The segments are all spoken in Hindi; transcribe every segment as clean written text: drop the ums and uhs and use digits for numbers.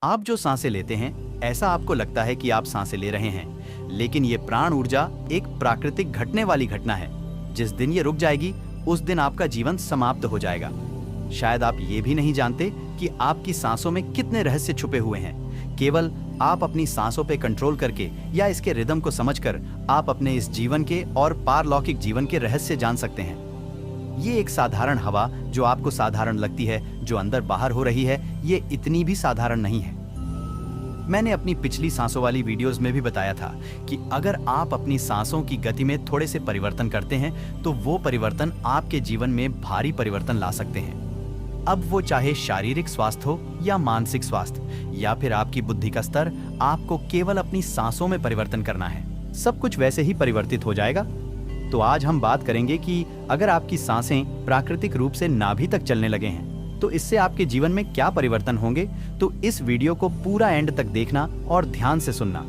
आप जो सांसें लेते हैं, ऐसा आपको लगता है कि आप सांसें ले रहे हैं, लेकिन ये प्राण ऊर्जा एक प्राकृतिक घटने वाली घटना है। जिस दिन ये रुक जाएगी, उस दिन आपका जीवन समाप्त हो जाएगा। शायद आप ये भी नहीं जानते कि आपकी सांसों में कितने रहस्य छुपे हुए हैं। केवल आप अपनी सांसों पे कंट्रोल करके या इसके रिदम को समझकर आप अपने इस जीवन के और पारलौकिक जीवन के रहस्य जान सकते हैं। ये एक साधारण हवा जो आपको साधारण लगती है, जो अंदर बाहर हो रही है, ये इतनी भी साधारण नहीं है। मैंने अपनी पिछली सांसों वाली वीडियोस में भी बताया था कि अगर आप अपनी सांसों की गति में थोड़े से परिवर्तन करते हैं तो वो परिवर्तन आपके जीवन में भारी परिवर्तन ला सकते हैं। अब वो चाहे शारीरिक स्वास्थ्य हो या मानसिक स्वास्थ्य या फिर आपकी बुद्धि का स्तर, आपको केवल अपनी सांसों में परिवर्तन करना है, सब कुछ वैसे ही परिवर्तित हो जाएगा। तो आज हम बात करेंगे कि अगर आपकी सांसें प्राकृतिक रूप से नाभि तक चलने लगे हैं तो इससे आपके जीवन में क्या परिवर्तन होंगे। तो इस वीडियो को पूरा एंड तक देखना और ध्यान से सुनना।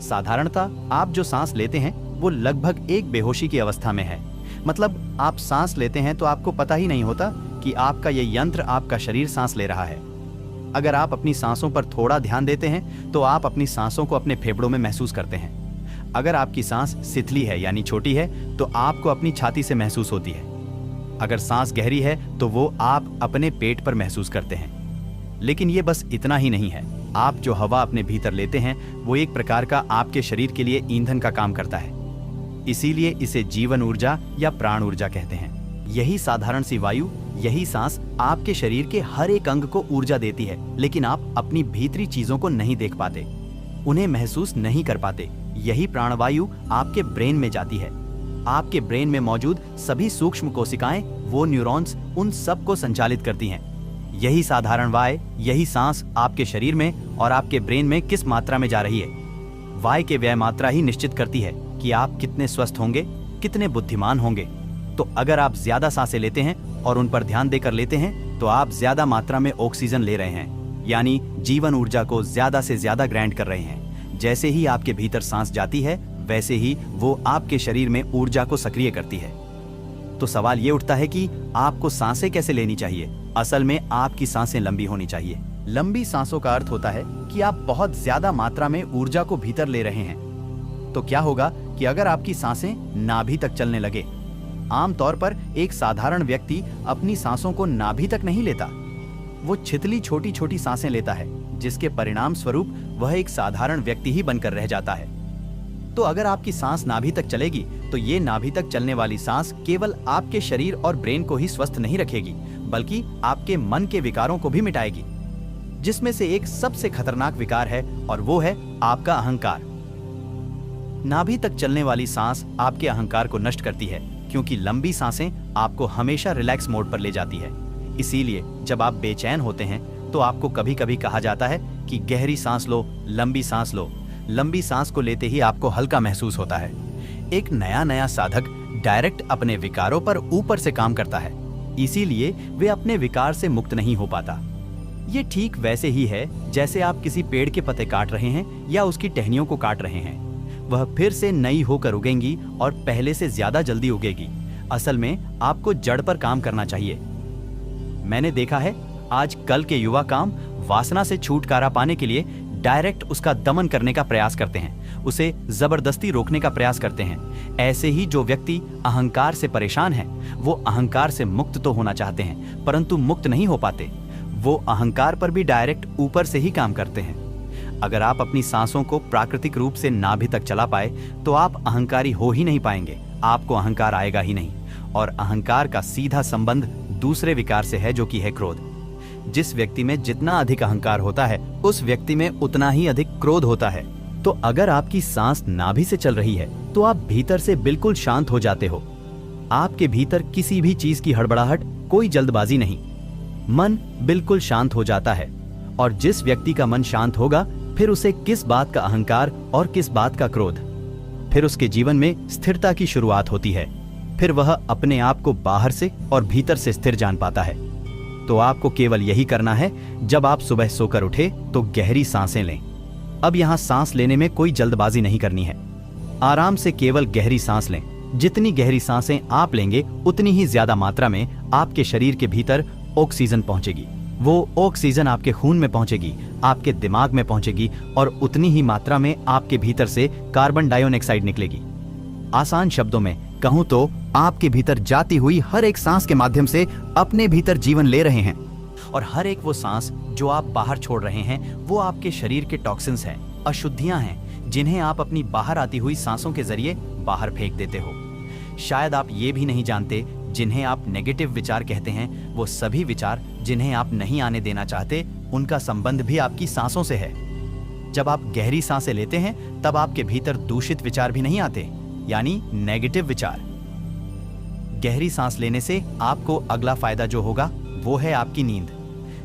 साधारणतः आप जो सांस लेते हैं वो लगभग एक बेहोशी की अवस्था में है। मतलब आप सांस लेते हैं तो आपको पता ही नहीं होता कि आपका ये यंत्र, आपका शरीर सांस ले रहा है। अगर आप अपनी सांसों पर थोड़ा ध्यान देते हैं तो आप अपनी सांसों को अपने फेफड़ों में महसूस करते हैं। अगर आपकी सांस सिथली है यानी छोटी है तो आपको अपनी छाती से महसूस होती है। अगर सांस गहरी है तो वो आप अपने पेट पर महसूस करते हैं। लेकिन ये बस इतना ही नहीं है। आप जो हवा अपने भीतर लेते हैं वो एक प्रकार का आपके शरीर के लिए ईंधन का काम करता है। इसीलिए इसे जीवन ऊर्जा या प्राण ऊर्जा कहते हैं। यही साधारण सी वायु, यही सांस आपके शरीर के हर एक अंग को ऊर्जा देती है, लेकिन आप अपनी भीतरी चीजों को नहीं देख पाते, उन्हें महसूस नहीं कर पाते। यही प्राणवायु आपके ब्रेन में जाती है। आपके ब्रेन में मौजूद सभी सूक्ष्म कोशिकाएं, वो न्यूरॉन्स, उन सब को संचालित करती हैं। यही साधारण वायु, यही सांस आपके शरीर में और आपके ब्रेन में किस मात्रा में जा रही है, वायु के व्यय मात्रा ही निश्चित करती है कि आप कितने स्वस्थ होंगे, कितने बुद्धिमान होंगे। तो अगर आप ज्यादा सांसें लेते हैं और उन पर ध्यान देकर लेते हैं तो आप ज्यादा मात्रा में ऑक्सीजन ले रहे हैं, यानी जीवन ऊर्जा को ज्यादा से ज्यादा ग्रैंड कर रहे हैं। जैसे ही आपके भीतर सांस जाती है वैसे ही वो आपके शरीर में ऊर्जा को सक्रिय करती है। तो सवाल ये उठता है कि आपको सांसें कैसे लेनी चाहिए। असल में आपकी सांसें लंबी होनी चाहिए। लंबी सांसों का अर्थ होता है कि आप बहुत ज्यादा मात्रा में ऊर्जा को भीतर ले रहे हैं। तो क्या होगा कि अगर आपकी सांसें नाभि तक चलने लगे। आमतौर पर एक साधारण व्यक्ति अपनी सांसों को नाभि तक नहीं लेता, वो छितली छोटी छोटी सांसें लेता है, जिसके परिणाम स्वरूप वह एक साधारण व्यक्ति ही बनकर रह जाता है। तो अगर आपकी सांस नाभि तक चलेगी तो ये नाभि तक चलने वाली सांस केवल आपके शरीर और ब्रेन को ही स्वस्थ नहीं रखेगी, बल्कि आपके मन के विकारों को भी मिटाएगी, जिसमें से एक सबसे खतरनाक विकार है और वो है आपका अहंकार। नाभि तक चलने वाली सांस आपके अहंकार को नष्ट करती है, क्योंकि लंबी सांसें आपको हमेशा रिलैक्स मोड पर ले जाती है। इसीलिए जब आप बेचैन होते हैं तो आपको कभी कभी कहा जाता है कि गहरी सांस लो, लंबी सांस लो। लंबी सांस को लेते ही आपको हल्का महसूस होता है। एक नया साधक डायरेक्ट अपने विकारों पर ऊपर से काम करता है, इसीलिए वे अपने विकार से मुक्त नहीं हो पाता। ये ठीक वैसे ही है जैसे आप किसी पेड़ के पत्ते काट रहे हैं या उसकी टहनियों को काट रहे हैं। वह फिर से नई होकर उगेंगी और पहले से ज्यादा जल्दी उगेगी। असल में आपको जड़ पर काम करना चाहिए। मैंने देखा है आज कल के युवा काम वासना से छुटकारा पाने के लिए डायरेक्ट उसका दमन करने का प्रयास करते हैं, उसे जबरदस्ती रोकने का प्रयास करते हैं। ऐसे ही जो व्यक्ति अहंकार से परेशान है, वो अहंकार से मुक्त तो होना चाहते हैं परंतु मुक्त नहीं हो पाते। वो अहंकार पर भी डायरेक्ट ऊपर से ही काम करते हैं। अगर आप अपनी सांसों को प्राकृतिक रूप से नाभि तक चला पाए तो आप अहंकारी हो ही नहीं पाएंगे, आपको अहंकार आएगा ही नहीं। और अहंकार का सीधा संबंध दूसरे विकार से है, जो कि है क्रोध। जिस व्यक्ति में जितना अधिक अहंकार होता है उस व्यक्ति में उतना ही अधिक क्रोध होता है। तो अगर आपकी सांस नाभि से चल रही है तो आप भीतर से बिल्कुल शांत हो जाते हो। आपके भीतर किसी भी चीज की हड़बड़ाहट, कोई जल्दबाजी नहीं, मन बिल्कुल शांत हो जाता है। और जिस व्यक्ति का मन शांत होगा फिर उसे किस बात का अहंकार और किस बात का क्रोध, फिर उसके जीवन में स्थिरता की शुरुआत होती है। फिर वह अपने आप को बाहर से और भीतर से स्थिर जान पाता है। तो आपको केवल यही करना है, जब आप सुबह सोकर उठे तो गहरी सांसें लें। अब यहाँ सांस लेने में कोई जल्दबाजी नहीं करनी है, आराम से केवल गहरी सांस लें। जितनी गहरी सांसें आप लेंगे उतनी ही ज्यादा मात्रा में आपके शरीर के भीतर ऑक्सीजन पहुंचेगी। वो ऑक्सीजन आपके खून में पहुंचेगी, आपके दिमाग में पहुंचेगी और उतनी ही मात्रा में आपके भीतर से कार्बन डाइऑक्साइड निकलेगी। आसान शब्दों में कहूं तो आपके भीतर जाती हुई हर एक सांस के माध्यम से अपने भीतर जीवन ले रहे हैं, और हर एक वो सांस जो आप बाहर छोड़ रहे हैं वो आपके शरीर के टॉक्सिन्स हैं, अशुद्धियां हैं, जिन्हें आप अपनी बाहर आती हुई सांसों के जरिए बाहर फेंक देते हो। शायद आप ये भी नहीं जानते, जिन्हें आप नेगेटिव विचार कहते हैं, वो सभी विचार जिन्हें आप नहीं आने देना चाहते, उनका संबंध भी आपकी सांसों से है। जब आप गहरी सांसें लेते हैं तब आपके भीतर दूषित विचार भी नहीं आते, यानी नेगेटिव विचार। गहरी सांस लेने से आपको अगला फायदा जो होगा वो है आपकी नींद।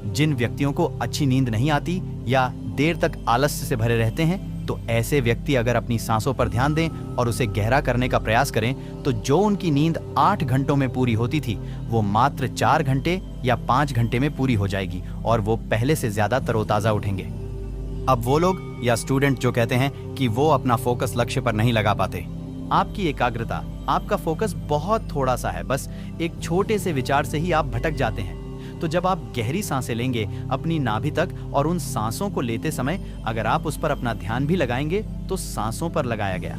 जिन व्यक्तियों को अच्छी नींद नहीं आती या देर तक आलस्य से भरे रहते हैं, तो ऐसे व्यक्ति अगर अपनी सांसों पर ध्यान दें और उसे गहरा करने का प्रयास करें, तो जो उनकी नींद 8 घंटों में पूरी होती थी वो मात्र 4 घंटे या 5 घंटे में पूरी हो जाएगी और वो पहले से ज्यादा तरोताजा उठेंगे। अब वो लोग या स्टूडेंट जो कहते हैं कि वो अपना फोकस लक्ष्य पर नहीं लगा पाते, आपकी एकाग्रता, आपका फोकस बहुत थोड़ा सा है, बस एक छोटे से विचार से ही आप भटक जाते हैं। तो जब आप गहरी सांसें लेंगे अपनी नाभि तक, और उन सांसों को लेते समय अगर आप उस पर अपना ध्यान भी लगाएंगे तो सांसों पर लगाया गया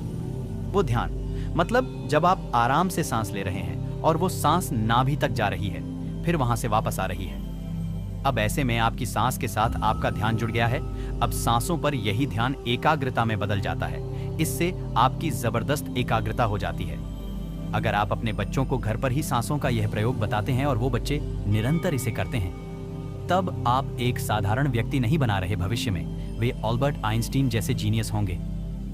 वो ध्यान, मतलब जब आप आराम से सांस ले रहे हैं और वो सांस नाभि तक जा रही है, फिर वहां से वापस आ रही है। अब ऐसे में आपकी सांस के साथ आपका ध्यान जुड़ गया है। अब सांसों पर यही ध्यान एकाग्रता में बदल जाता है। इससे आपकी जबरदस्त एकाग्रता हो जाती है। अगर आप अपने बच्चों को घर पर ही सांसों का यह प्रयोग बताते हैं और वो बच्चे निरंतर इसे करते हैं, तब आप एक साधारण व्यक्ति नहीं बना रहे, भविष्य में वे अल्बर्ट आइंस्टीन जैसे जीनियस होंगे।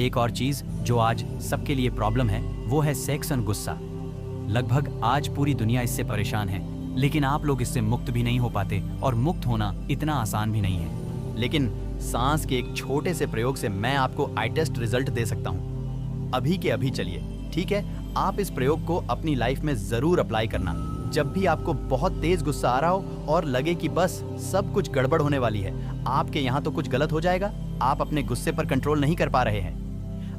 एक और चीज जो आज सबके लिए प्रॉब्लम है वो है सेक्स और गुस्सा। लगभग आज पूरी दुनिया इससे परेशान है, लेकिन आप लोग इससे मुक्त भी नहीं हो पाते, और मुक्त होना इतना आसान भी नहीं है। लेकिन सांस के एक छोटे से प्रयोग से मैं आपको आई टेस्ट रिजल्ट दे सकता हूँ। अभी के अभी चलिए, ठीक है? आप इस प्रयोग को अपनी लाइफ में जरूर अप्लाई करना। जब भी आपको बहुत तेज गुस्सा आ रहा हो और लगे कि बस सब कुछ गड़बड़ होने वाली है, आपके यहाँ तो कुछ गलत हो जाएगा, आप अपने गुस्से पर कंट्रोल नहीं कर पा रहे हैं,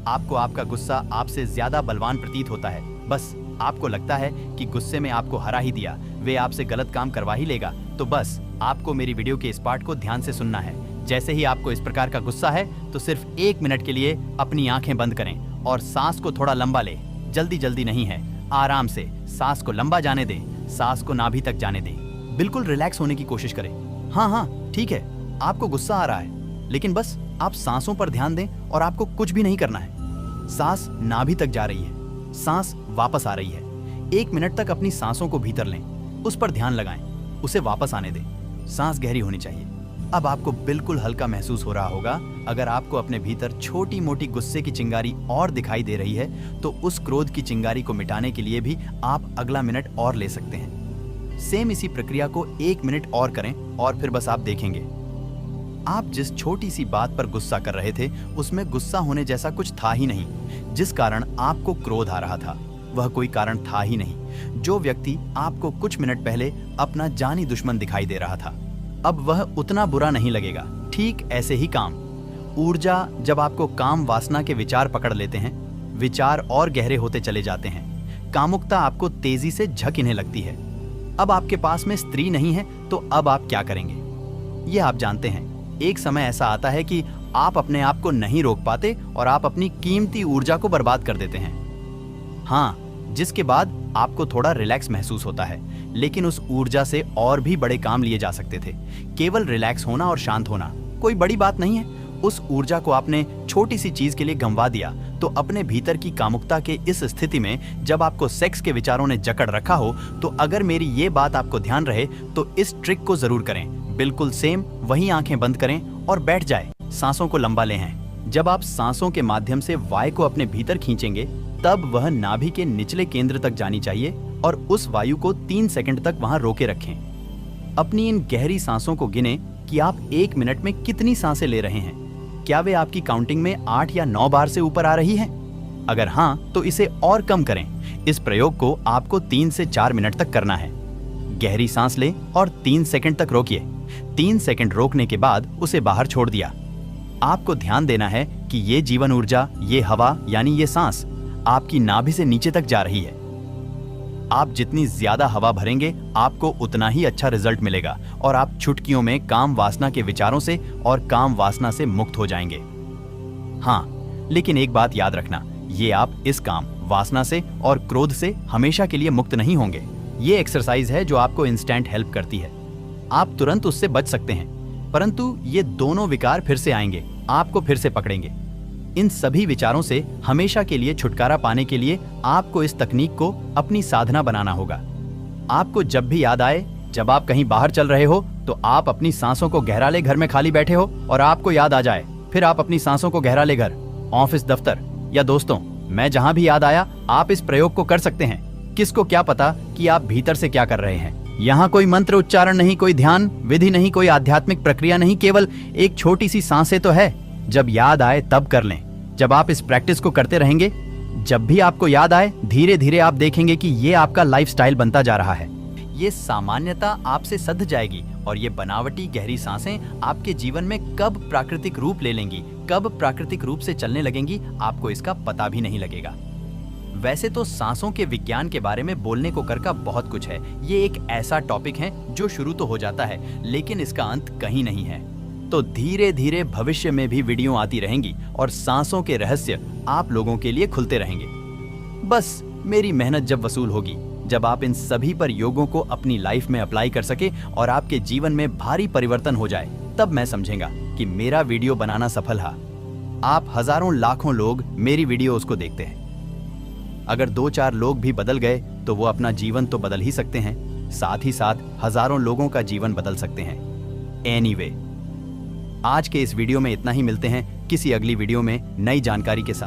आपको आपका गुस्सा आपसे ज्यादा बलवान प्रतीत होता है, बस आपको लगता है कि गुस्से में आपको हरा ही दिया, वे आपसे गलत काम करवा ही लेगा, तो बस आपको मेरी वीडियो के इस पार्ट को ध्यान से सुनना है। जैसे ही आपको इस प्रकार का गुस्सा है तो सिर्फ 1 मिनट के लिए अपनी आंखें बंद करें और सांस को थोड़ा लंबा ले। जल्दी जल्दी नहीं है, आराम से सांस को लंबा जाने दें, सांस को नाभि तक जाने दें, बिल्कुल रिलैक्स होने की कोशिश करें। हाँ, ठीक है, आपको गुस्सा आ रहा है, लेकिन बस आप सांसों पर ध्यान दें और आपको कुछ भी नहीं करना है। सांस नाभि तक जा रही है, सांस वापस आ रही है। 1 मिनट तक अपनी सांसों को भीतर लें, उस पर ध्यान लगाएं, उसे वापस आने दें। सांस गहरी होनी चाहिए। अब आपको बिल्कुल हल्का महसूस हो रहा होगा। अगर आपको अपने भीतर छोटी मोटी गुस्से की चिंगारी और दिखाई दे रही है, तो उस क्रोध की चिंगारी को मिटाने के लिए भी आप अगला मिनट और ले सकते हैं। सेम इसी प्रक्रिया को 1 मिनट और करें और फिर बस आप देखेंगे, आप जिस छोटी सी बात पर गुस्सा कर रहे थे उसमें गुस्सा होने जैसा कुछ था ही नहीं। जिस कारण आपको क्रोध आ रहा था वह कोई कारण था ही नहीं। जो व्यक्ति आपको कुछ मिनट पहले अपना जानी दुश्मन दिखाई दे रहा था, अब वह उतना बुरा नहीं लगेगा। ठीक ऐसे ही काम, ऊर्जा जब आपको काम वासना के विचार पकड़ लेते हैं, विचार और गहरे होते चले जाते हैं, कामुकता आपको तेजी से झकिने लगती है। अब आपके पास में स्त्री नहीं है, तो अब आप क्या करेंगे? ये आप जानते हैं, एक समय ऐसा आता है कि आप अपने आप को नहीं रोक पाते और आप अपनी कीमती ऊर्जा को बर्बाद कर देते हैं। हाँ, जिसके बाद आपको थोड़ा रिलैक्स महसूस होता है, लेकिन उस ऊर्जा से और भी बड़े काम लिए जा सकते थे। केवल रिलैक्स होना और शांत होना कोई बड़ी बात नहीं है। उस ऊर्जा को आपने छोटी सी चीज के लिए गंवा दिया, तो अपने भीतर की कामुकता के इस स्थिति में जब आपको सेक्स के विचारों ने जकड़ रखा हो, तो अगर मेरी ये बात आपको ध्यान रहे तो इस ट्रिक को जरूर करें। बिल्कुल सेम वही आंखें बंद करें और बैठ जाए, सांसों को लंबा लें। जब आप सांसों के माध्यम से वायु को अपने भीतर खींचेंगे, तब वह नाभि के निचले केंद्र तक जानी चाहिए और उस वायु को 3 सेकंड तक वहां रोके रखें। अपनी इन गहरी सांसों को गिने कि आप 1 मिनट में कितनी सांसें ले रहे हैं। क्या वे आपकी काउंटिंग में 8 या 9 बार से ऊपर आ रही हैं? अगर हाँ, तो इसे और कम करें। इस प्रयोग को आपको 3 से 4 मिनट तक करना है। गहरी सांस लें और 3 सेकंड तक रोकिए। 3 सेकंड रोकने के बाद उसे बाहर छोड़ दिया। आपको ध्यान देना है कि ये जीवन ऊर्जा, ये हवा यानी ये सांस आपकी नाभि से नीचे तक जा रही है। आप जितनी ज्यादा हवा भरेंगे आपको उतना ही अच्छा रिजल्ट मिलेगा और आप चुटकियों में काम वासना के विचारों से और काम वासना से मुक्त हो जाएंगे। हाँ, लेकिन एक बात याद रखना, ये आप इस काम वासना से और क्रोध से हमेशा के लिए मुक्त नहीं होंगे। ये एक्सरसाइज है जो आपको इंस्टेंट हेल्प करती है, आप तुरंत उससे बच सकते हैं, परंतु ये दोनों विकार फिर से आएंगे, आपको फिर से पकड़ेंगे। इन सभी विचारों से हमेशा के लिए छुटकारा पाने के लिए आपको इस तकनीक को अपनी साधना बनाना होगा। आपको जब भी याद आए, जब आप कहीं बाहर चल रहे हो, तो आप अपनी सांसों को गहरा ले, घर में खाली बैठे हो और आपको याद आ जाए, फिर आप अपनी सांसों को गहरा ले, घर, ऑफिस, दफ्तर या दोस्तों, मैं जहां भी याद आया, आप इस प्रयोग को कर सकते हैं। किसको क्या पता कि आप भीतर से क्या कर रहे हैं। यहाँ कोई मंत्र उच्चारण नहीं, कोई ध्यान विधि नहीं, कोई आध्यात्मिक प्रक्रिया नहीं, केवल एक छोटी सी सांसें तो है। जब याद आए तब कर लें। जब आप इस प्रैक्टिस को करते रहेंगे, जब भी आपको याद आए, धीरे धीरे आप देखेंगे कि ये आपका लाइफस्टाइल बनता जा रहा है। ये सामान्यता आपसे सध जाएगी और ये बनावटी गहरी सांसें आपके जीवन में कब प्राकृतिक रूप ले लेंगी, कब प्राकृतिक रूप से चलने लगेंगी, आपको इसका पता भी नहीं लगेगा। वैसे तो सांसों के विज्ञान के बारे में बोलने को करका बहुत कुछ है। ये एक ऐसा टॉपिक है जो शुरू तो हो जाता है, लेकिन इसका अंत कहीं नहीं है। तो धीरे धीरे भविष्य में भी वीडियो आती रहेंगी और सांसों के रहस्य आप लोगों के लिए खुलते रहेंगे। बस मेरी मेहनत जब वसूल होगी, जब आप इन सभी पर योगों को अपनी लाइफ में अप्लाई कर सके और आपके जीवन में भारी परिवर्तन हो जाए, तब मैं समझेगा कि मेरा वीडियो बनाना सफल है। आप हजारों लाखों लोग मेरी वीडियोस को देखते हैं। अगर 2-4 लोग भी बदल गए तो वो अपना जीवन तो बदल ही सकते हैं, साथ ही साथ हजारों लोगों का जीवन बदल सकते हैं। एनीवे, आज के इस वीडियो में इतना ही। मिलते हैं किसी अगली वीडियो में नई जानकारी के साथ।